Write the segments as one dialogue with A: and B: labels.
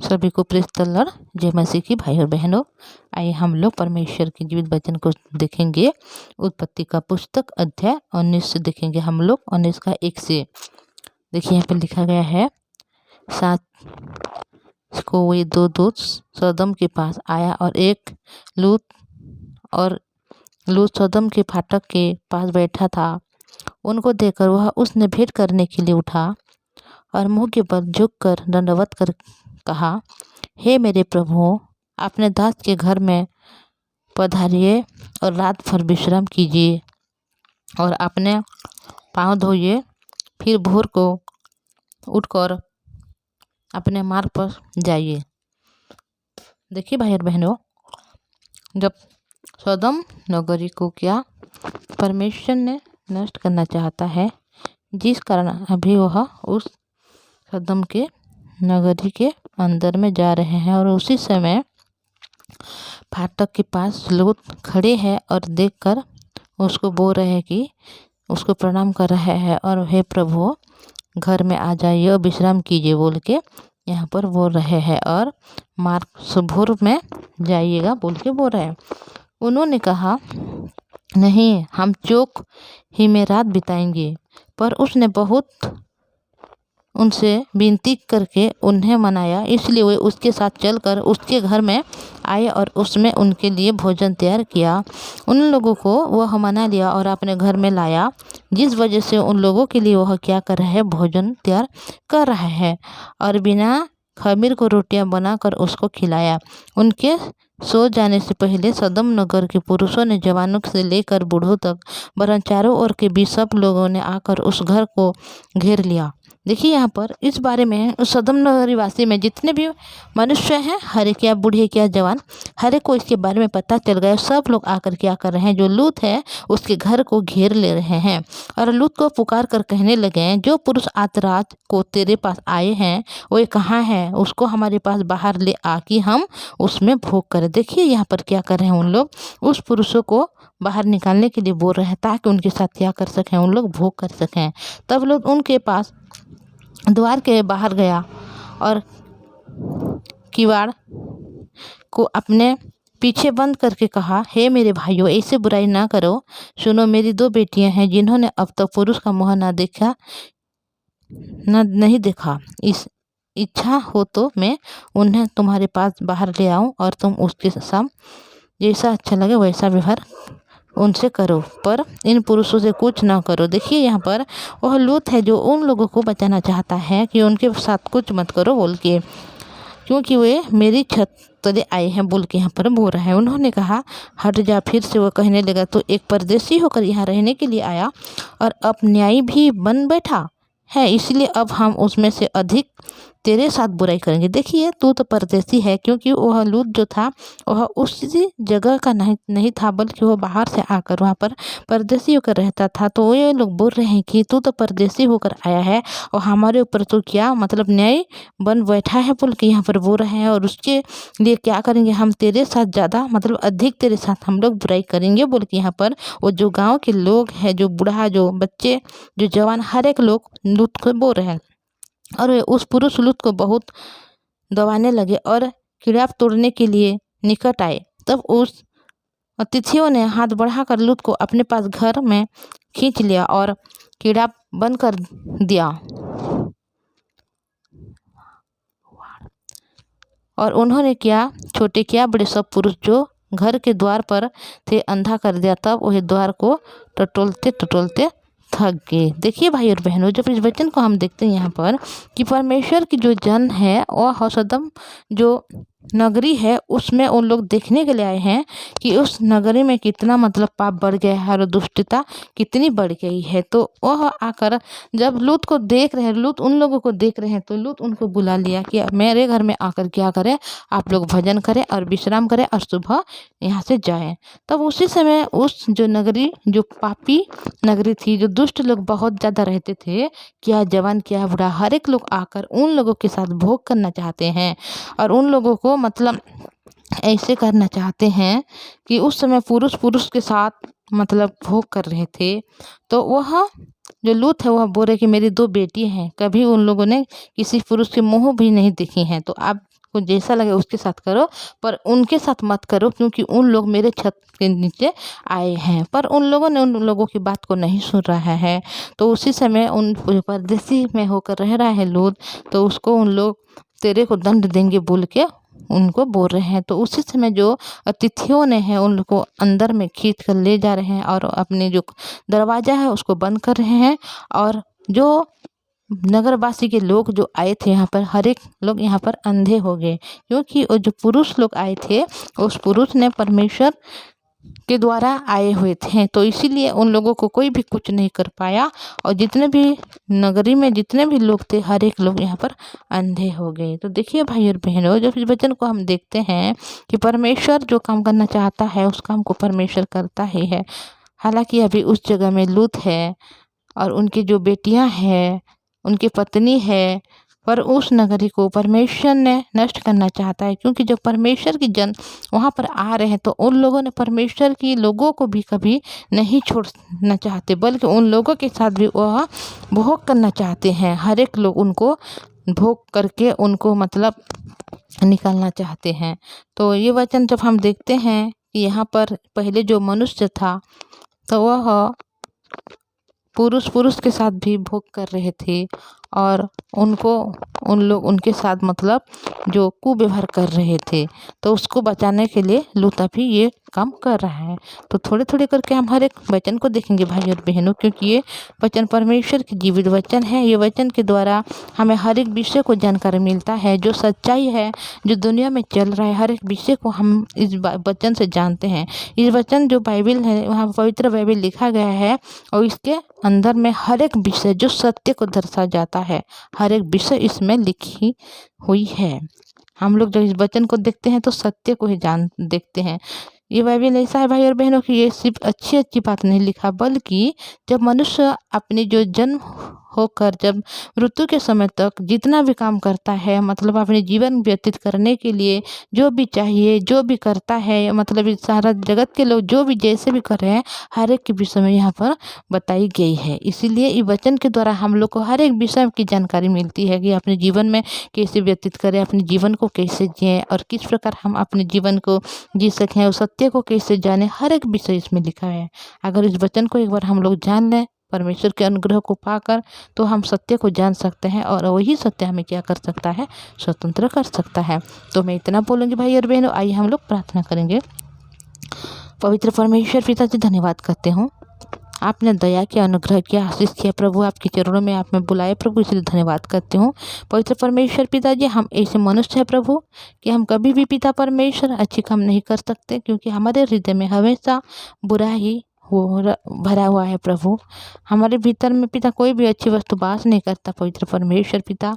A: सभी को praise the Lord, जय मसीह की भाई और बहनों। आइए हम लोग परमेश्वर के जीवित वचन को देखेंगे। उत्पत्ति का पुस्तक अध्याय 19 से देखेंगे हम लोग। 19 का 1 से देखिए, यहाँ पे लिखा गया है, 7 को वे 2 दूत सदम के पास आया और एक लूत सदम के फाटक के पास बैठा था। उनको देखकर वह उसने भेंट करने के लिए उठा और मुंह के बल झुककर दंडवत कर कहा, हे मेरे प्रभु, अपने दास के घर में पधारिए और रात भर विश्राम कीजिए और अपने पाँव धोइए, फिर भोर को उठकर अपने मार्ग पर जाइए। देखिए भाई और बहनों, जब सदम नगरी को क्या परमेश्वर ने नष्ट करना चाहता है, जिस कारण अभी वह उस सदम के नगरी के अंदर में जा रहे हैं और उसी समय फाटक के पास लोग खड़े हैं और देखकर उसको बोल रहे हैं कि उसको प्रणाम कर रहे हैं और हे प्रभु, घर में आ जाइए और विश्राम कीजिए बोल के यहाँ पर बोल रहे हैं और मार्ग भोर में जाइएगा बोल के बोल रहे हैं। उन्होंने कहा, नहीं, हम चौक ही में रात बिताएंगे। पर उसने बहुत उनसे विनती करके उन्हें मनाया, इसलिए वे उसके साथ चलकर उसके घर में आए और उसमें उनके लिए भोजन तैयार किया। उन लोगों को वह मना लिया और अपने घर में लाया, जिस वजह से उन लोगों के लिए वह क्या कर रहा है, भोजन तैयार कर रहा है और बिना खमीर को रोटियां बनाकर उसको खिलाया। उनके सो जाने से पहले सदम नगर के पुरुषों ने जवानों से लेकर बूढ़ों तक, वरन चारों ओर के भी सब लोगों ने आकर उस घर को घेर लिया। देखिए, यहाँ पर इस बारे में उस सदम नगरी वासी में जितने भी मनुष्य हैं, हर एक, क्या बूढ़े क्या जवान, हर एक को इसके बारे में पता चल गया। सब लोग आकर क्या कर रहे हैं, जो लूत है उसके घर को घेर ले रहे हैं और लूत को पुकार कर कहने लगे हैं, जो पुरुष आज रात को तेरे पास आए हैं वो कहाँ है, उसको हमारे पास बाहर ले आ कि हम उसमें भोग करें। देखिए यहाँ पर क्या कर रहे हैं, उन लोग उस पुरुषों को बाहर निकालने के लिए बोल रहे हैं ताकि उनके साथ क्या कर सकें, उन लोग भोग कर सकें। तब लोग उनके पास द्वार के बाहर गया और किवाड़ को अपने पीछे बंद करके कहा, हे मेरे भाइयों, ऐसे बुराई ना करो। सुनो, मेरी 2 बेटियां हैं जिन्होंने अब तक पुरुष का मुँह नहीं देखा। इस इच्छा हो तो मैं उन्हें तुम्हारे पास बाहर ले आऊं और तुम उसके साथ जैसा अच्छा लगे वैसा व्यवहार उनसे करो, पर इन पुरुषों से कुछ ना करो। देखिए यहाँ पर वह लूत है जो उन लोगों को बचाना चाहता है कि उनके साथ कुछ मत करो बोल के, क्योंकि वे मेरी छत तले आए हैं बोल के यहाँ पर बोल रहा है। उन्होंने कहा, हट जा। फिर से वह कहने लगा, तो एक परदेशी होकर यहाँ रहने के लिए आया और अब न्यायी भी बन बैठा है, इसलिए अब हम उसमें से अधिक तेरे साथ बुराई करेंगे। देखिए, तू तो परदेसी है, क्योंकि वह लूत जो था वह उसी जगह का नहीं था, बल्कि वह बाहर से आकर वहाँ पर परदेसी होकर रहता था। तो ये लोग बोल रहे हैं कि तू तो परदेसी होकर आया है और हमारे ऊपर तो क्या मतलब न्याय बन बैठा है बोल के यहाँ पर बोल रहे हैं, और उसके लिए क्या करेंगे, हम तेरे साथ ज़्यादा मतलब अधिक तेरे साथ हम लोग बुराई करेंगे बोल के यहाँ पर वो जो गाँव के लोग हैं, जो बूढ़ा, जो बच्चे, जो जवान, हर एक लोग लूत को बोल रहे हैं। और वे उस पुरुष लूत को बहुत दबाने लगे और कीड़ा तोड़ने के लिए निकट आए। तब उस अतिथियों ने हाथ बढ़ाकर लूत को अपने पास घर में खींच लिया और कीड़ा बंद कर दिया और उन्होंने क्या छोटे क्या बड़े सब पुरुष जो घर के द्वार पर थे अंधा कर दिया। तब वह द्वार को टटोलते थक गए। देखिए भाई और बहनों, जब इस वचन को हम देखते हैं यहाँ पर कि परमेश्वर की जो जन है और सदम जो नगरी है उसमें उन लोग देखने के लिए आए हैं कि उस नगरी में कितना मतलब पाप बढ़ गया है और दुष्टता कितनी बढ़ गई है। तो वह आकर जब लूत को देख रहे हैं, लूत उन लोगों को देख रहे हैं, तो लूत उनको बुला लिया कि मेरे घर में आकर क्या करें, आप लोग भजन करें और विश्राम करें और सुबह यहाँ से जाएं। तब उसी समय उस जो नगरी, जो पापी नगरी थी, जो दुष्ट लोग बहुत ज़्यादा रहते थे, क्या जवान क्या बूढ़ा, हर एक लोग आकर उन लोगों के साथ भोग करना चाहते हैं और उन लोगों को मतलब ऐसे करना चाहते हैं कि उस समय पुरुष के साथ मतलब भोग कर रहे थे। तो वह जो लूत है वह बोल रहे कि मेरी 2 बेटी हैं, कभी उन लोगों ने किसी पुरुष के मुँह भी नहीं देखी हैं। तो आप को जैसा लगे उसके साथ करो, पर उनके साथ मत करो क्योंकि उन लोग मेरे छत के नीचे आए हैं। पर उन लोगों ने उन लोगों की बात को नहीं सुन रहा है। तो उसी समय उन परदेसी में होकर रह रहा है लूत, तो उसको उन लोग तेरे को दंड देंगे बोल के उनको बोल रहे हैं। तो उसी समय जो अतिथियों ने है उन लोग को अंदर में खींच कर ले जा रहे हैं और अपने जो दरवाज़ा है उसको बंद कर रहे हैं। और जो नगरवासी के लोग जो आए थे यहाँ पर, हर एक लोग यहाँ पर अंधे हो गए, क्योंकि वो जो पुरुष लोग आए थे उस पुरुष ने परमेश्वर के द्वारा आए हुए थे, तो इसीलिए उन लोगों को कोई भी कुछ नहीं कर पाया। और जितने भी नगरी में जितने भी लोग थे हर एक लोग यहाँ पर अंधे हो गए। तो देखिए भाई और बहनों, जब इस वचन को हम देखते हैं कि परमेश्वर जो काम करना चाहता है उस काम को परमेश्वर करता ही है। हालांकि अभी उस जगह में लूत है और उनकी जो बेटियां हैं, उनकी पत्नी है, पर उस नगरी को परमेश्वर ने नष्ट करना चाहता है, क्योंकि जब परमेश्वर की जन वहाँ पर आ रहे हैं तो उन लोगों ने परमेश्वर की लोगों को भी कभी नहीं छोड़ना चाहते, बल्कि उन लोगों के साथ भी वह भोग करना चाहते हैं। हर एक लोग उनको भोग करके उनको मतलब निकालना चाहते हैं। तो ये वचन जब हम देखते हैं कि यहाँ पर पहले जो मनुष्य था तो वह पुरुष के साथ भी भोग कर रहे थे और उन लोग उनके साथ मतलब जो कुव्यवहार कर रहे थे, तो उसको बचाने के लिए लूत भी ये काम कर रहा है। तो थोड़े थोड़े करके हम हर एक वचन को देखेंगे भाई और बहनों, क्योंकि ये वचन परमेश्वर की जीवित वचन है। ये वचन के द्वारा हमें हर एक विषय को जानकारी मिलता है, जो सच्चाई है जो दुनिया में चल रहा है हर एक विषय को हम इस वचन से जानते हैं। इस वचन जो बाइबल है वहाँ पवित्र बाइबल लिखा गया है और इसके अंदर में हर एक विषय जो सत्य को दर्शा जाता है, हर एक विषय इसमें लिखी हुई है। हम लोग जब इस वचन को देखते हैं तो सत्य को ही देखते हैं। ये बाइबल ऐसा है भाई और बहनों कि ये सिर्फ अच्छी अच्छी बात नहीं लिखा, बल्कि जब मनुष्य अपने जो जन्म होकर जब मृत्यु के समय तक जितना भी काम करता है, मतलब अपने जीवन व्यतीत करने के लिए जो भी चाहिए जो भी करता है, मतलब इस सारा जगत के लोग जो भी जैसे भी कर रहे हैं हर एक के विषय में यहाँ पर बताई गई है। इसीलिए इस वचन के द्वारा हम लोग को हर एक विषय की जानकारी मिलती है कि अपने जीवन में कैसे व्यतीत करें, अपने जीवन को कैसे जिएं और किस प्रकार हम अपने जीवन को जी सकें, उस सत्य को कैसे जाने, हर एक विषय इसमें लिखा है। अगर इस वचन को एक बार हम लोग जान लें परमेश्वर के अनुग्रह को पाकर, तो हम सत्य को जान सकते हैं और वही सत्य हमें क्या कर सकता है, स्वतंत्र कर सकता है। तो मैं इतना बोलूँगी भाई और बहनों, आइए हम लोग प्रार्थना करेंगे। पवित्र परमेश्वर पिता जी, धन्यवाद करते हूँ, आपने दया किया, अनुग्रह किया, आशीष किया प्रभु, आपके चरणों में आप में बुलाए प्रभु, इसलिए धन्यवाद करती हूँ। पवित्र परमेश्वर पिताजी, हम ऐसे मनुष्य हैं प्रभु कि हम कभी भी पिता परमेश्वर अच्छी काम नहीं कर सकते, क्योंकि हमारे हृदय में हमेशा बुरा ही भरा हुआ है प्रभु। हमारे भीतर में पिता कोई भी अच्छी वस्तु वास नहीं करता पवित्र परमेश्वर पिता,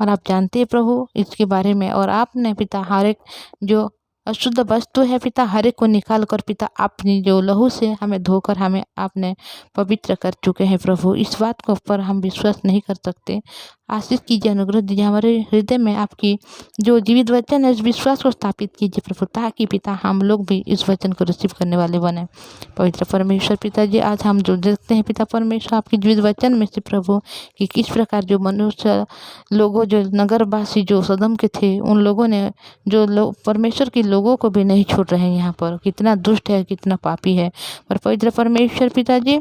A: और आप जानते हैं प्रभु इसके बारे में। और आपने पिता हर एक जो अशुद्ध वस्तु है पिता हर एक को निकाल कर पिता अपनी जो लहू से हमें धोकर हमें आपने पवित्र कर चुके हैं प्रभु। इस बात को पर हम विश्वास नहीं कर सकते, आशीष कीजिए, अनुग्रह दीजिए, हमारे हृदय में आपकी जो जीवित वचन है उस विश्वास को स्थापित कीजिए प्रभु, ताकि पिता हम लोग भी इस वचन को रिसीव करने वाले बने। पवित्र परमेश्वर पिताजी, आज हम जो देखते हैं पिता परमेश्वर आपके जीवित वचन में से प्रभु कि किस प्रकार जो मनुष्य लोगों जो नगरवासी जो सदम के थे उन लोगों ने जो लोग परमेश्वर के लोगों को भी नहीं छोड़ रहे हैं, यहाँ पर कितना दुष्ट है कितना पापी है। पर पवित्र परमेश्वर पिताजी,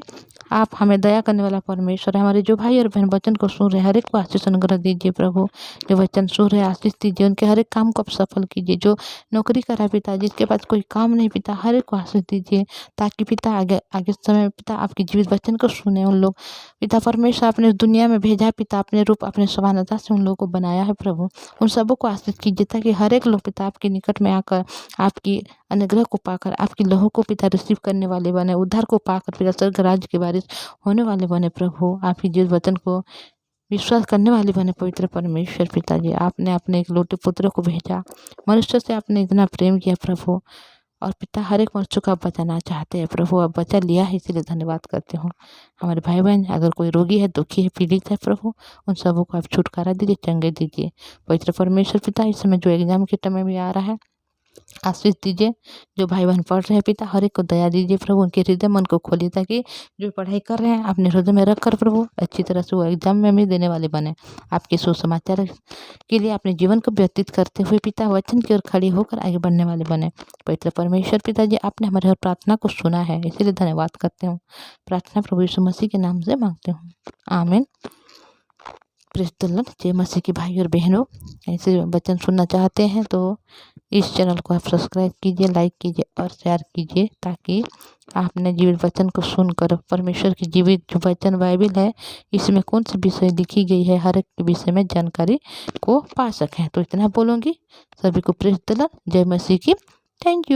A: आप हमें दया करने वाला परमेश्वर है। हमारे जो भाई और बहन वचन को सुन रहे हर एक को आशीष अनुग्रह दीजिए प्रभु, जो वचन सुन रहे आशीष दीजिए, उनके हर एक काम को आप सफल कीजिए। जो नौकरी कर रहा है पिता, जिसके पास कोई काम नहीं पिता, हर एक को आशीष दीजिए, ताकि पिता आगे समय पिता आपके जीवित वचन को सुने। उन लोग पिता परमेश्वर आपने दुनिया में भेजा पिता, अपने रूप अपने समानता से उन लोगों को बनाया है प्रभु, उन सबों को आशीष कीजिए, ताकि हर एक लोग पिता आपके निकट में आकर आपकी अनुग्रह को पाकर आपकी लहू को पिता रिसीव करने वाले बने, उद्धार को पाकर पिता स्वर्ग राज्य की बारिश होने वाले बने प्रभु, आपकी जीवित वचन को विश्वास करने वाले बने। पवित्र परमेश्वर पिताजी, आपने अपने एक लौटे पुत्र को भेजा, मनुष्य से आपने इतना प्रेम किया प्रभु, और पिता हर एक मनुष्य को आप बचाना चाहते हैं प्रभु, आप बचा लिया है, इसीलिए धन्यवाद करते हूँ। हमारे भाई बहन अगर कोई रोगी है, दुखी है, पीड़ित है प्रभु, उन सबों को आप छुटकारा दीजिए, चंगे दीजिए। पवित्र परमेश्वर पिता, इस समय जो एग्जाम के समय भी आ रहा है आशीष दीजिए। जो भाई बहन पढ़ रहे हैं पिता, हर एक को दया दीजिए प्रभु, उनके हृदय मन को खोलिए, ताकि जो पढ़ाई कर रहे हैं अपने हृदय में रख कर प्रभु अच्छी तरह से वो एग्जाम में भी देने वाले बने। आपके सुसमाचार के लिए अपने जीवन को व्यतीत करते हुए पिता वचन की ओर खड़ी होकर आगे बढ़ने वाले बने। पवित्र परमेश्वर पिताजी, आपने हमारे हर प्रार्थना को सुना है, इसीलिए धन्यवाद करते हूँ। प्रार्थना प्रभु यीशु मसीह के नाम से मांगते हूँ, आमीन। Praise the Lord. जय मसीह की भाई और बहनों, ऐसे वचन सुनना चाहते हैं तो इस चैनल को आप सब्सक्राइब कीजिए, लाइक कीजिए और शेयर कीजिए, ताकि आपने जीवित वचन को सुनकर परमेश्वर की जीवित जो वचन बाइबल है, इसमें कौन सी विषय लिखी गई है, हर एक विषय में जानकारी को पा सकें। तो इतना बोलूँगी। सभी को प्रेज़ द लॉर्ड। जय मसीह की। Thank you.